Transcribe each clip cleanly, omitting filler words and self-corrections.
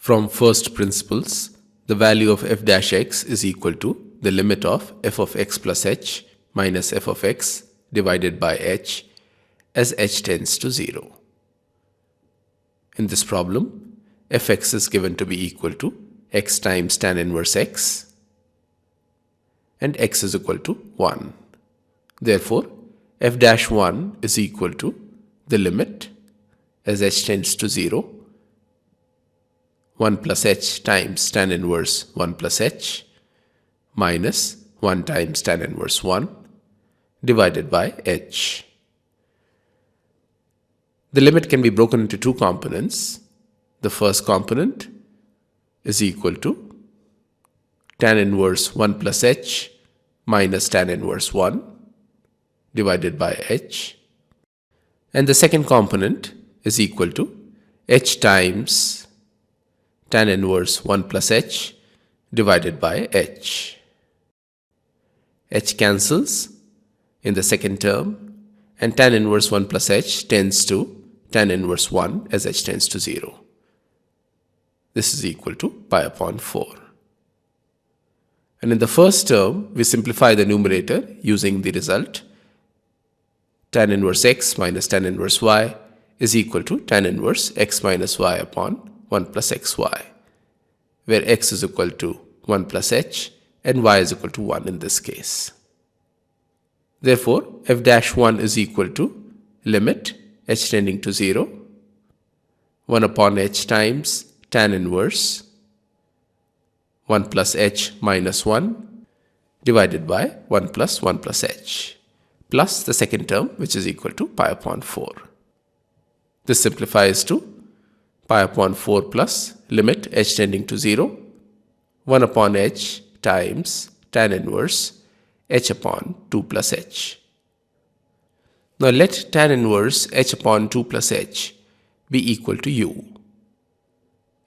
From first principles, the value of f dash x is equal to the limit of f of x plus h minus f of x divided by h as h tends to 0. In this problem, fx is given to be equal to x times tan inverse x and x is equal to 1. Therefore, f dash 1 is equal to the limit as h tends to 0 1 plus h times tan inverse 1 plus h minus 1 times tan inverse 1 divided by h. The limit can be broken into two components. The first component is equal to tan inverse 1 plus h minus tan inverse 1 divided by h. And the second component is equal to h times tan inverse 1 plus h divided by h. H cancels in the second term and tan inverse 1 plus h tends to tan inverse 1 as h tends to 0. This is equal to pi upon 4. And in the first term, we simplify the numerator using the result tan inverse x minus tan inverse y is equal to tan inverse x minus y upon 1 plus xy, where x is equal to 1 plus h and y is equal to 1 in this case. Therefore, f dash 1 is equal to limit h tending to 0, 1 upon h times tan inverse 1 plus h minus 1 divided by 1 plus h, plus the second term which is equal to pi upon 4. This simplifies to pi upon 4 plus limit h tending to 0, 1 upon h times tan inverse h upon 2 plus h. Now let tan inverse h upon 2 plus h be equal to u.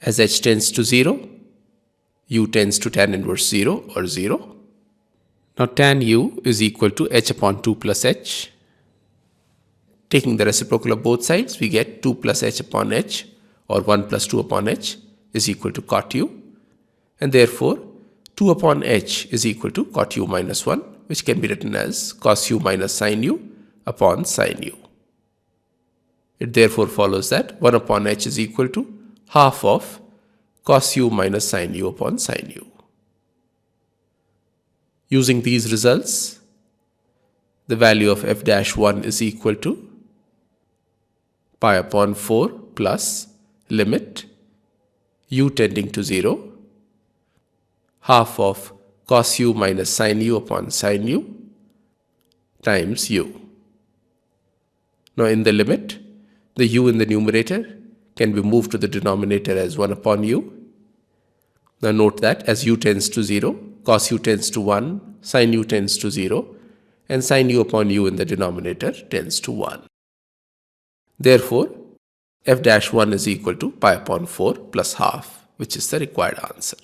As h tends to 0, u tends to tan inverse 0 or 0. Now tan u is equal to h upon 2 plus h. Taking the reciprocal of both sides, we get 2 plus h upon h or 1 plus 2 upon h is equal to cot u, and therefore 2 upon h is equal to cot u minus 1, which can be written as cos u minus sin u upon sin u. It therefore follows that 1 upon h is equal to half of cos u minus sin u upon sin u. Using these results, the value of f dash 1 is equal to pi upon 4 plus limit u tending to 0, half of cos u minus sin u upon sin u times u. Now in the limit, the u in the numerator can be moved to the denominator as 1 upon u. Now note that as u tends to 0, cos u tends to 1, sin u tends to 0, and sin u upon u in the denominator tends to 1. Therefore, f dash 1 is equal to pi upon 4 plus half, which is the required answer.